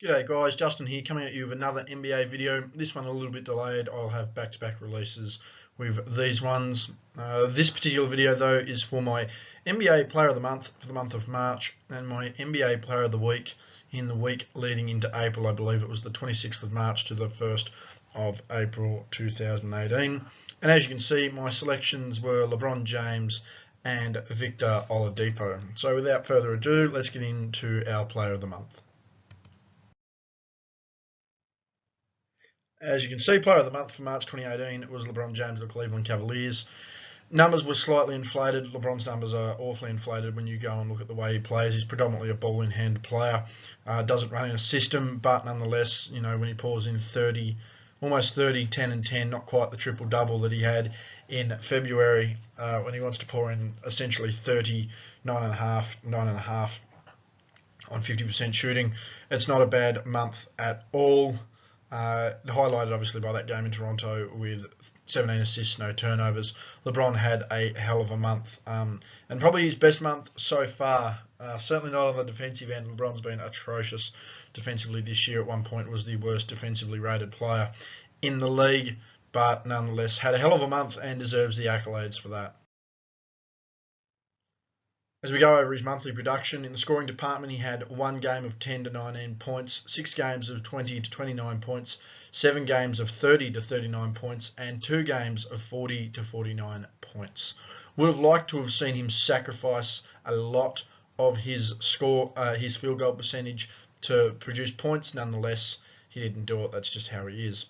G'day guys, Justin here coming at you with another NBA video. This one a little bit delayed. I'll have back-to-back releases with these ones. This particular video though is for my NBA Player of the Month for the month of March and my NBA Player of the Week in the week leading into April. I believe it was the 26th of March to the 1st of April 2018. And as you can see, my selections were LeBron James and Victor Oladipo. So without further ado, let's get into our Player of the Month. As you can see, Player of the Month for March 2018 was LeBron James of the Cleveland Cavaliers. Numbers were slightly inflated. LeBron's numbers are awfully inflated when you go and look at the way he plays. He's predominantly a ball-in-hand player. Doesn't run in a system, but nonetheless, you know, when he pours in 30, almost 30, 10 and 10, not quite the triple-double that he had in February, when he wants to pour in essentially 30, 9.5 on 50% shooting. It's not a bad month at all. Highlighted obviously by that game in Toronto with 17 assists, no turnovers. LeBron had a hell of a month, and probably his best month so far. Certainly not on the defensive end. LeBron's been atrocious defensively this year. At one point was the worst defensively rated player in the league, but nonetheless had a hell of a month and deserves the accolades for that. As we go over his monthly production, in the scoring department, he had one game of 10 to 19 points, 6 games of 20 to 29 points, 7 games of 30 to 39 points, and 2 games of 40 to 49 points. Would have liked to have seen him sacrifice a lot of his his field goal percentage to produce points. Nonetheless, he didn't do it. That's just how he is.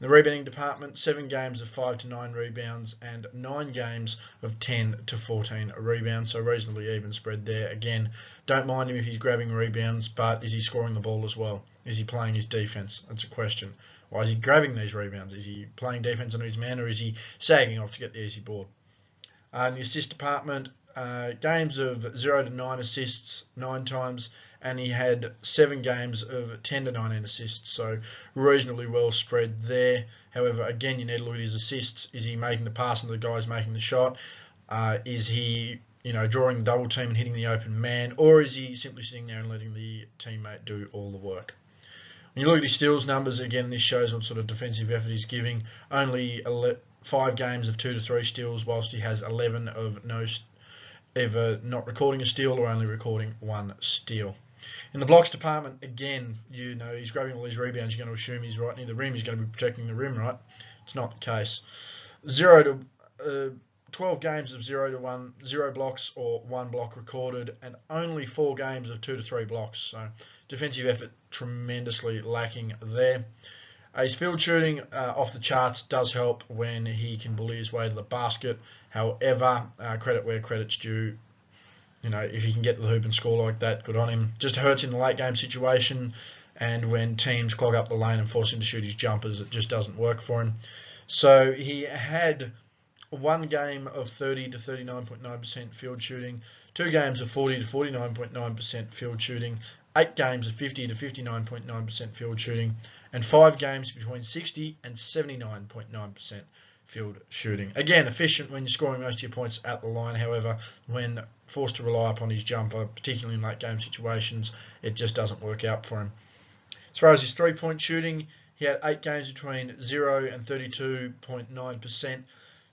In the rebounding department, 7 games of 5 to 9 rebounds and 9 games of 10 to 14 rebounds, so reasonably even spread there. Again, don't mind him if he's grabbing rebounds, but is he scoring the ball as well? Is he playing his defense? That's a question. Why is he grabbing these rebounds? Is he playing defense on his man, or is he sagging off to get the easy board? In the assist department, games of 0 to 9 assists 9 times, and he had 7 games of 10 to 19 assists, so reasonably well spread there. However, again, you need to look at his assists. Is he making the pass and the guy's making the shot? Is he, drawing the double team and hitting the open man, or is he simply sitting there and letting the teammate do all the work? When you look at his steals numbers, again, this shows what sort of defensive effort he's giving. Only 5 games of 2 to 3 steals, whilst he has 11 of ever not recording a steal or only recording 1 steal. In the blocks department, again, he's grabbing all these rebounds. You're going to assume he's right near the rim. He's going to be protecting the rim, right? It's not the case. 12 games of 0 to 1, 0 blocks or 1 block recorded, and only 4 games of 2 to 3 blocks. So defensive effort tremendously lacking there. His field shooting off the charts does help when he can bully his way to the basket. However, credit where credit's due. If he can get to the hoop and score like that, good on him. Just hurts in the late game situation, and when teams clog up the lane and force him to shoot his jumpers, it just doesn't work for him. So he had 1 game of 30 to 39.9% field shooting, 2 games of 40 to 49.9% field shooting, 8 games of 50 to 59.9% field shooting, and 5 games between 60 and 79.9% field shooting. Again, efficient when you're scoring most of your points at the line. However, when forced to rely upon his jumper, particularly in late game situations, it just doesn't work out for him. As far as his 3-point shooting, he had 8 games between 0 and 32.9%,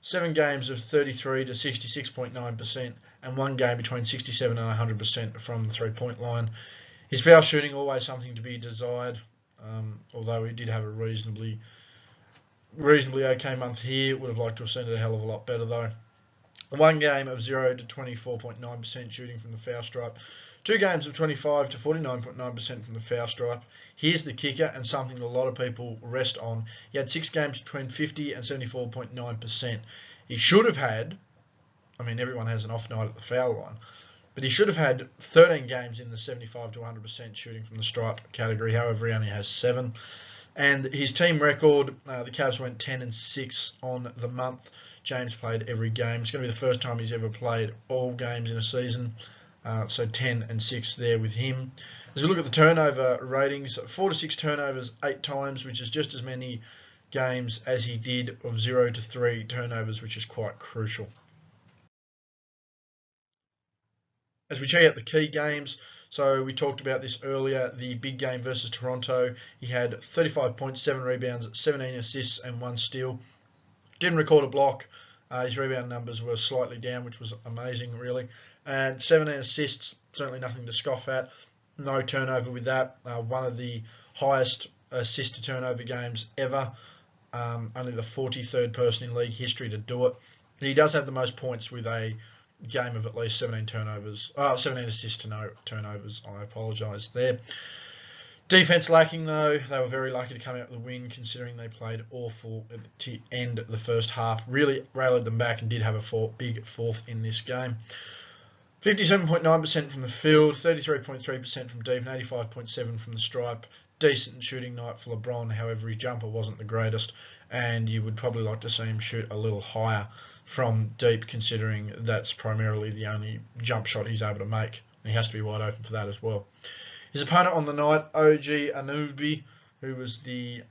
7 games of 33 to 66.9%, and 1 game between 67 and 100% from the 3-point line. His foul shooting, always something to be desired, although he did have a reasonably okay month here. Would have liked to have seen it a hell of a lot better though. 1 game of 0 to 24.9% shooting from the foul stripe. 2 games of 25 to 49.9% from the foul stripe. Here's the kicker, and something a lot of people rest on. He had 6 games between 50 and 74.9%. He should have had, everyone has an off night at the foul line, but he should have had 13 games in the 75 to 100% shooting from the stripe category. However, he only has 7. And his team record, the Cavs went 10 and 6 on the month. James played every game. It's going to be the first time he's ever played all games in a season. So 10 and 6 there with him. As we look at the turnover ratings, 4 to 6 turnovers 8 times, which is just as many games as he did of 0 to 3 turnovers, which is quite crucial. As we check out the key games, So we talked about this earlier, the big game versus Toronto. He had 35 points, 7 rebounds, 17 assists and 1 steal. Didn't record a block. His rebound numbers were slightly down, which was amazing, really. And 17 assists, certainly nothing to scoff at. No turnover with that. One of the highest assist to turnover games ever. Only the 43rd person in league history to do it. He does have the most points with a game of at least 17 turnovers. 17 assists to no turnovers. I apologise there. Defense lacking though. They were very lucky to come out with a win, considering they played awful at the end of the first half. Really rallied them back and did have a big fourth in this game. 57.9% from the field, 33.3% from deep, and 85.7% from the stripe. Decent shooting night for LeBron. However, his jumper wasn't the greatest, and you would probably like to see him shoot a little higher from deep, considering that's primarily the only jump shot he's able to make. And he has to be wide open for that as well. His opponent on the night, OG Anunoby, who was the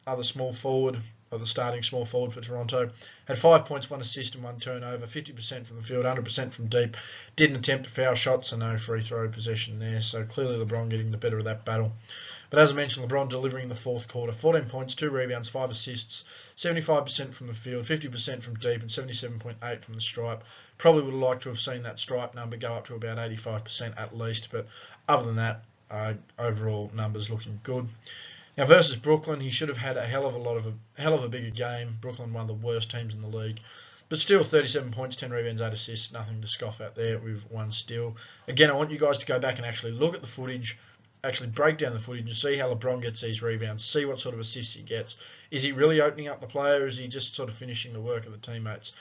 other small forward, or the starting small forward for Toronto, had 5 points, 1 assist and 1 turnover, 50% from the field, 100% from deep. Didn't attempt a foul shot, so no free throw possession there. So clearly LeBron getting the better of that battle. But as I mentioned, LeBron delivering in the fourth quarter, 14 points, 2 rebounds, 5 assists, 75% from the field, 50% from deep, and 77.8% from the stripe. Probably would have liked to have seen that stripe number go up to about 85% at least, but other than that, overall numbers looking good. Now versus Brooklyn, he should have had a hell of a bigger game. Brooklyn, one of the worst teams in the league, but still 37 points, 10 rebounds, 8 assists, nothing to scoff at there with 1 steal. Again, I want you guys to go back and actually look at the footage, actually break down the footage and see how LeBron gets these rebounds, see what sort of assists he gets. Is he really opening up the play, or is he just sort of finishing the work of the teammates?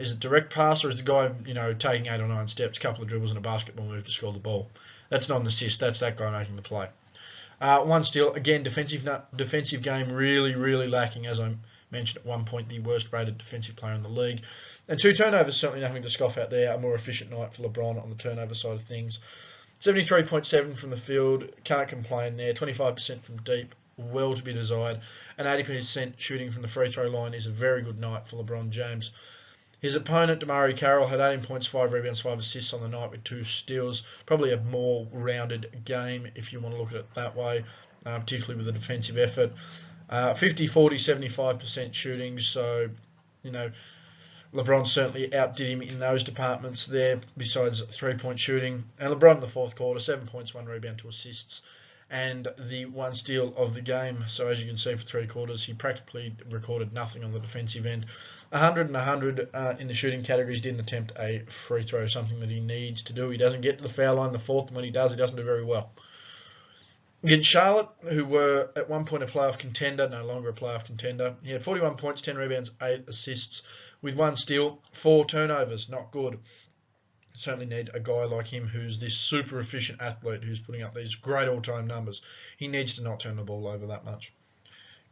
Is it direct pass, or is the guy, taking 8 or 9 steps, a couple of dribbles and a basketball move to score the ball? That's not an assist, that's that guy making the play. 1 steal, again, defensive game really lacking, as I mentioned at one point, the worst rated defensive player in the league. And 2 turnovers, certainly nothing to scoff at there. A more efficient night for LeBron on the turnover side of things. 73.7% from the field, can't complain there. 25% from deep, well to be desired. And 80% shooting from the free throw line is a very good night for LeBron James. His opponent, DeMarre Carroll, had 18 points, 5 rebounds, 5 assists on the night with 2 steals. Probably a more rounded game if you want to look at it that way, particularly with the defensive effort. 50, 40, 75% shooting, so, LeBron certainly outdid him in those departments there, besides 3-point shooting. And LeBron in the fourth quarter, 7 points, 1 rebound, 2 assists, and the 1 steal of the game. So as you can see, for 3 quarters, he practically recorded nothing on the defensive end. 100 and 100 in the shooting categories. Didn't attempt a free throw, something that he needs to do. He doesn't get to the foul line the fourth, and when he does, he doesn't do very well. Against Charlotte, who were at one point a playoff contender, no longer a playoff contender, he had 41 points, 10 rebounds, 8 assists, with 1 steal, 4 turnovers. Not good. Certainly need a guy like him who's this super efficient athlete who's putting up these great all-time numbers. He needs to not turn the ball over that much.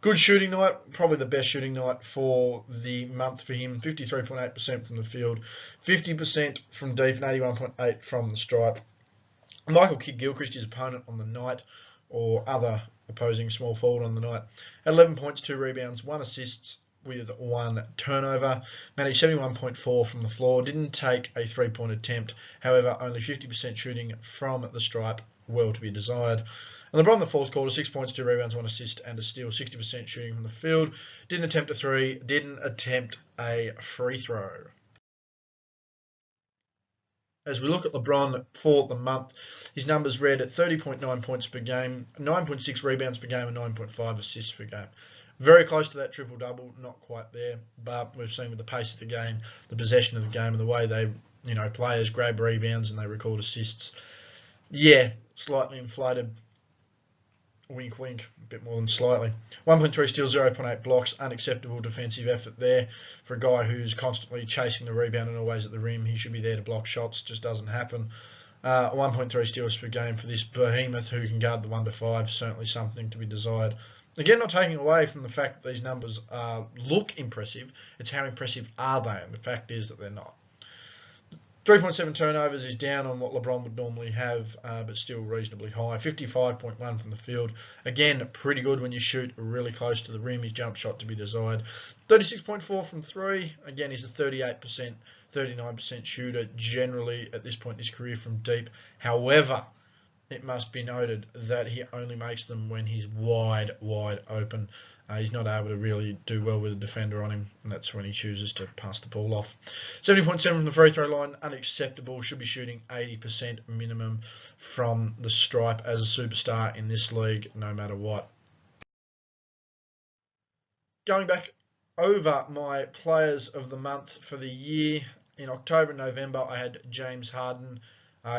Good shooting night, probably the best shooting night for the month for him. 53.8% from the field, 50% from deep, and 81.8% from the stripe. Michael Kidd-Gilchrist, his opponent on the night, or other opposing small forward on the night, had 11 points, 2 rebounds, 1 assist with 1 turnover. Managed 71.4% from the floor. Didn't take a 3-point attempt. However, only 50% shooting from the stripe, well to be desired. And LeBron in the fourth quarter, 6 points, 2 rebounds, 1 assist and a steal, 60% shooting from the field. Didn't attempt a 3, didn't attempt a free throw. As we look at LeBron for the month, his numbers read at 30.9 points per game, 9.6 rebounds per game, and 9.5 assists per game. Very close to that triple-double, not quite there, but we've seen with the pace of the game, the possession of the game, and the way they, players grab rebounds and they record assists. Yeah, slightly inflated. Wink, wink, a bit more than slightly. 1.3 steals, 0.8 blocks, unacceptable defensive effort there for a guy who's constantly chasing the rebound and always at the rim. He should be there to block shots, just doesn't happen. 1.3 steals per game for this behemoth who can guard the 1 to 5, certainly something to be desired. Again, not taking away from the fact that these numbers look impressive, it's how impressive are they, and the fact is that they're not. 3.7 turnovers is down on what LeBron would normally have, but still reasonably high. 55.1 from the field. Again, pretty good when you shoot really close to the rim. His jump shot to be desired. 36.4 from 3. Again, he's a 38%, 39% shooter generally at this point in his career from deep. However, it must be noted that he only makes them when he's wide open. He's not able to really do well with a defender on him, and that's when he chooses to pass the ball off. 70.7 from the free throw line, unacceptable. Should be shooting 80% minimum from the stripe as a superstar in this league, no matter what. Going back over my players of the month for the year, in October and November, I had James Harden.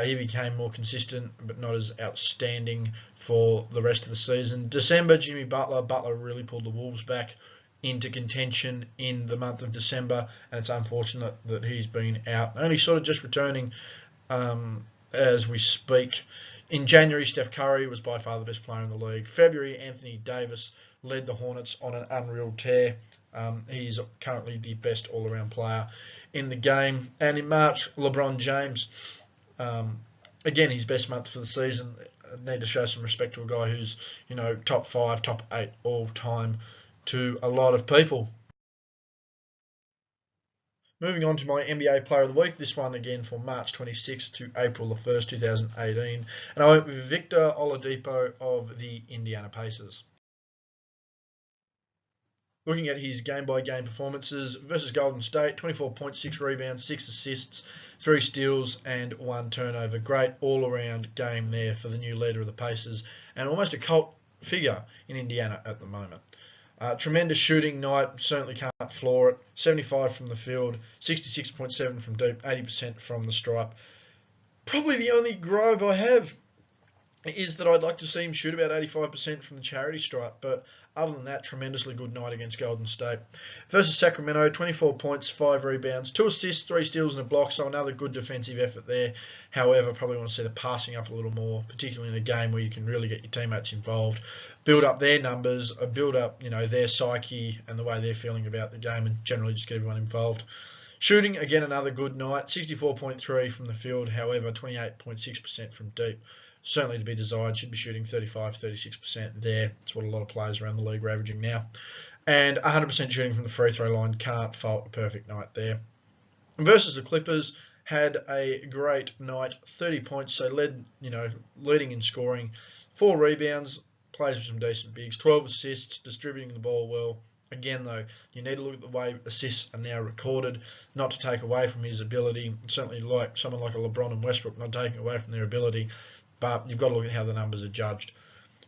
He became more consistent, but not as outstanding for the rest of the season. December, Jimmy Butler. Butler really pulled the Wolves back into contention in the month of December, and it's unfortunate that he's been out. Only sort of just returning as we speak. In January, Steph Curry was by far the best player in the league. February, Anthony Davis led the Hornets on an unreal tear. He's currently the best all-around player in the game. And in March, LeBron James, again, his best month for the season. I need to show some respect to a guy who's, top 5, top 8 all-time to a lot of people. Moving on to my NBA Player of the Week, this one again for March 26th to April the 1st, 2018. And I went with Victor Oladipo of the Indiana Pacers. Looking at his game-by-game performances versus Golden State, 24 points, 6 rebounds, 6 assists, 3 steals and 1 turnover. Great all-around game there for the new leader of the Pacers and almost a cult figure in Indiana at the moment. Tremendous shooting night, certainly can't floor it. 75 from the field, 66.7 from deep, 80% from the stripe. Probably the only gripe I have is that I'd like to see him shoot about 85% from the charity stripe, but other than that, tremendously good night against Golden State. Versus Sacramento, 24 points, 5 rebounds, 2 assists, 3 steals and a block, so another good defensive effort there. However, probably want to see the passing up a little more, particularly in a game where you can really get your teammates involved, build up their numbers, build up their psyche and the way they're feeling about the game, and generally just get everyone involved. Shooting, again, another good night, 64.3 from the field, however, 28.6% from deep. Certainly to be desired, should be shooting 35-36% there. That's what a lot of players around the league are averaging now. And 100% shooting from the free throw line, can't fault a perfect night there. Versus the Clippers, had a great night, 30 points, so leading in scoring, 4 rebounds, plays with some decent bigs, 12 assists, distributing the ball well. Again, though, you need to look at the way assists are now recorded, not to take away from his ability. Certainly like someone like a LeBron and Westbrook, not taking away from their ability, but you've got to look at how the numbers are judged.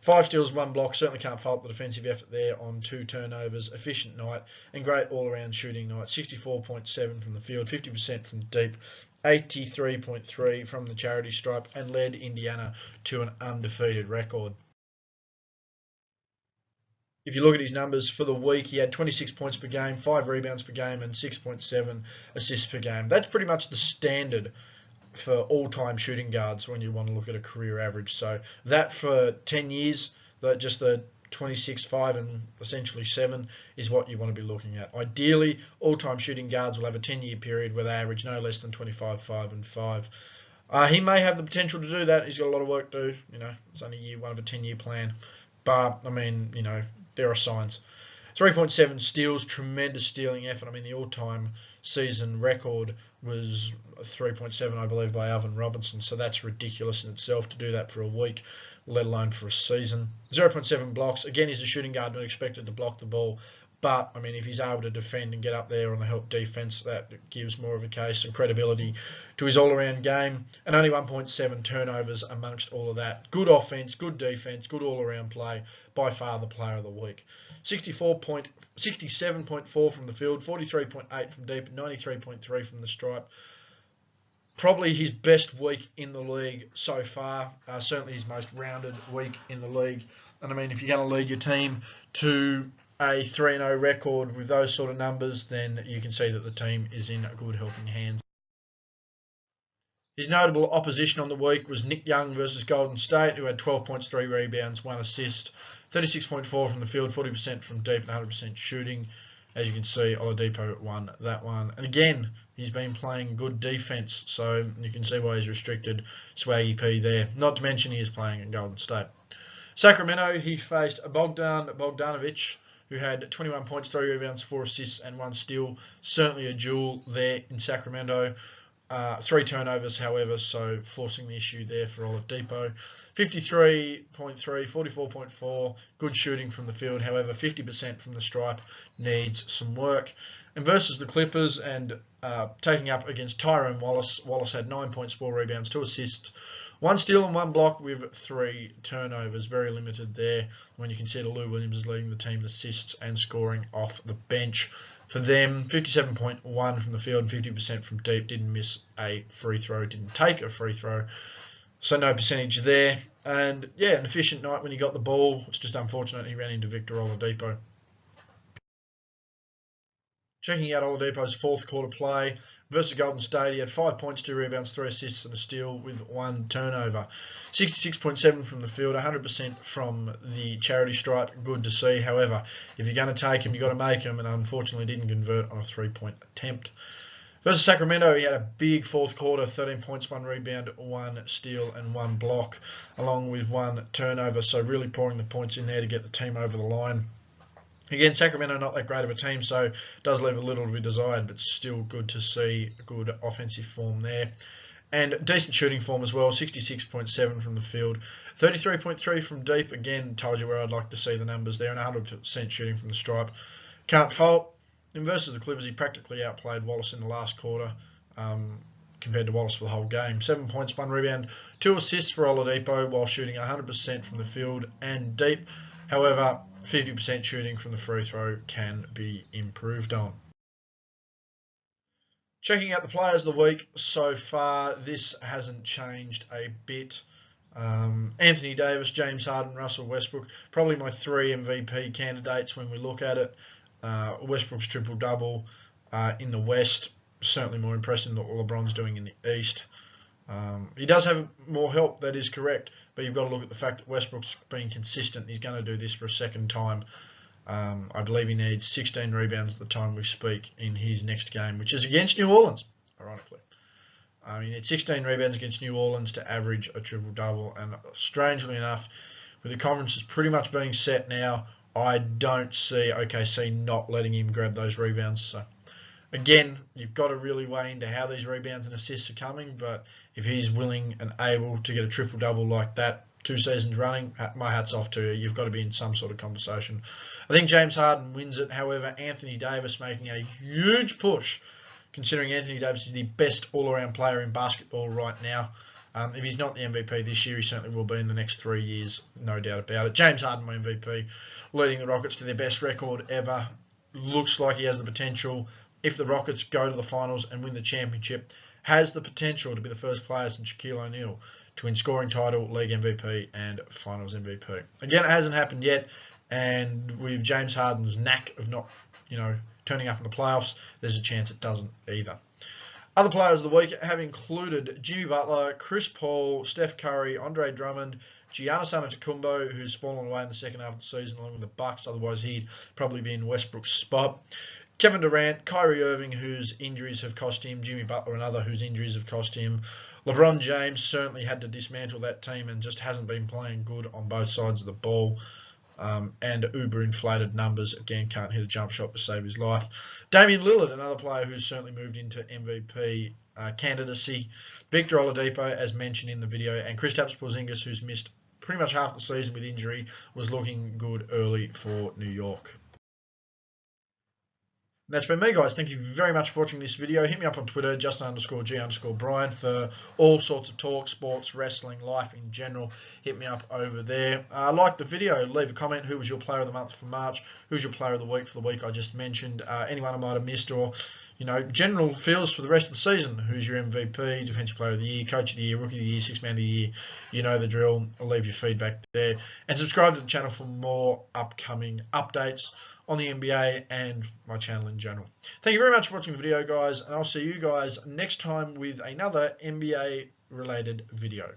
5 steals, 1 block, certainly can't fault the defensive effort there on 2 turnovers. Efficient night and great all-around shooting night. 64.7 from the field, 50% from deep, 83.3 from the charity stripe, and led Indiana to an undefeated record. If you look at his numbers for the week, he had 26 points per game, 5 rebounds per game, and 6.7 assists per game. That's pretty much the standard for all-time shooting guards when you want to look at a career average. So that for 10 years, just the 26, 5 and essentially 7 is what you want to be looking at. Ideally, all-time shooting guards will have a 10-year period where they average no less than 25, 5 and 5. He may have the potential to do that. He's got a lot of work to do. It's only year 1 of a 10-year plan. But, there are signs. 3.7 steals, tremendous stealing effort. The all-time season record was 3.7, I believe, by Alvin Robinson. So that's ridiculous in itself to do that for a week, let alone for a season. 0.7 blocks. Again, he's a shooting guard, not expected to block the ball. But, if he's able to defend and get up there on the help defense, that gives more of a case and credibility to his all-around game. And only 1.7 turnovers amongst all of that. Good offense, good defense, good all-around play. By far the player of the week. 67.4 from the field, 43.8 from deep, 93.3 from the stripe. Probably his best week in the league so far. Certainly his most rounded week in the league. And if you're going to lead your team to a 3-0 record with those sort of numbers, then you can see that the team is in good helping hands. His notable opposition on the week was Nick Young versus Golden State, who had 12 points, 3 rebounds, 1 assist, 36.4 from the field, 40% from deep, and 100% shooting. As you can see, Oladipo won that one. And again, he's been playing good defense, so you can see why he's restricted Swaggy P there. Not to mention he is playing in Golden State. Sacramento, he faced Bogdan Bogdanovic, who had 21 points, 3 rebounds, 4 assists, and 1 steal. Certainly a jewel there in Sacramento. 3 turnovers, however, so forcing the issue there for Oladipo. 53.3, 44.4, good shooting from the field. However, 50% from the stripe needs some work. And versus the Clippers and taking up against Tyrone Wallace, Wallace had 9 points, 4 rebounds, 2 assists, 1 steal and 1 block with 3 turnovers. Very limited there when you consider Lou Williams is leading the team in assists and scoring off the bench. For them, 57.1 from the field and 50% from deep. Didn't miss a free throw, didn't take a free throw. So no percentage there. And yeah, an efficient night when he got the ball. It's just unfortunate he ran into Victor Oladipo. Checking out Oladipo's fourth quarter play versus Golden State, he had 5 points, 2 rebounds, 3 assists and a steal with 1 turnover. 66.7 from the field, 100% from the charity stripe. Good to see. However, if you're going to take him, you've got to make him, and unfortunately didn't convert on a 3-point attempt. Versus Sacramento, he had a big fourth quarter, 13 points, 1 rebound, 1 steal and 1 block, along with 1 turnover. So really pouring the points in there to get the team over the line. Again, Sacramento not that great of a team, so does leave a little to be desired, but still good to see good offensive form there. And decent shooting form as well, 66.7 from the field, 33.3 from deep. Again, told you where I'd like to see the numbers there, and 100% shooting from the stripe. Can't fault. And versus the Clippers, he practically outplayed Wallace in the last quarter compared to Wallace for the whole game. 7 points, 1 rebound, 2 assists for Oladipo while shooting 100% from the field and deep. However, 50% shooting from the free throw can be improved on. Checking out the players of the week so far, this hasn't changed a bit. Anthony Davis, James Harden, Russell Westbrook, probably my 3 MVP candidates when we look at it. Westbrook's triple-double in the West, certainly more impressive than what LeBron's doing in the East. He does have more help, that is correct, but you've got to look at the fact that Westbrook's been consistent. He's going to do this for a second time. I believe he needs 16 rebounds at the time we speak in his next game, which is against New Orleans, ironically. He needs 16 rebounds against New Orleans to average a triple-double, and strangely enough, with the conferences pretty much being set now, I don't see OKC not letting him grab those rebounds. So again, you've got to really weigh into how these rebounds and assists are coming, but if he's willing and able to get a triple-double like that 2 seasons running, my hat's off to you. You've got to be in some sort of conversation. I think James Harden wins it. However, Anthony Davis making a huge push, considering Anthony Davis is the best all-around player in basketball right now. If he's not the MVP this year, he certainly will be in the next 3 years, no doubt about it. James Harden, my MVP, leading the Rockets to their best record ever. Looks like he has the potential, if the Rockets go to the finals and win the championship, has the potential to be the first players in Shaquille O'Neal to win scoring title, league MVP, and finals MVP. Again, it hasn't happened yet, and with James Harden's knack of not, turning up in the playoffs, there's a chance it doesn't either. Other players of the week have included Jimmy Butler, Chris Paul, Steph Curry, Andre Drummond, Giannis Antetokounmpo, who's fallen away in the second half of the season along with the Bucks. Otherwise, he'd probably be in Westbrook's spot. Kevin Durant, Kyrie Irving, whose injuries have cost him, Jimmy Butler, another whose injuries have cost him. LeBron James certainly had to dismantle that team and just hasn't been playing good on both sides of the ball. And uber-inflated numbers. Again, can't hit a jump shot to save his life. Damian Lillard, another player who's certainly moved into MVP candidacy. Victor Oladipo, as mentioned in the video, and Kristaps Porzingis, who's missed pretty much half the season with injury, was looking good early for New York. And that's been me, guys. Thank you very much for watching this video. Hit me up on Twitter, Justin_G_Brian, for all sorts of talk, sports, wrestling, life in general. Hit me up over there. Like the video, leave a comment. Who was your player of the month for March? Who's your player of the week for the week I just mentioned? Anyone I might have missed, or general feels for the rest of the season. Who's your MVP, Defensive Player of the Year, Coach of the Year, Rookie of the Year, Sixth Man of the Year? You know the drill. I'll leave your feedback there. And subscribe to the channel for more upcoming updates on the NBA and my channel in general. Thank you very much for watching the video, guys, and I'll see you guys next time with another NBA related video.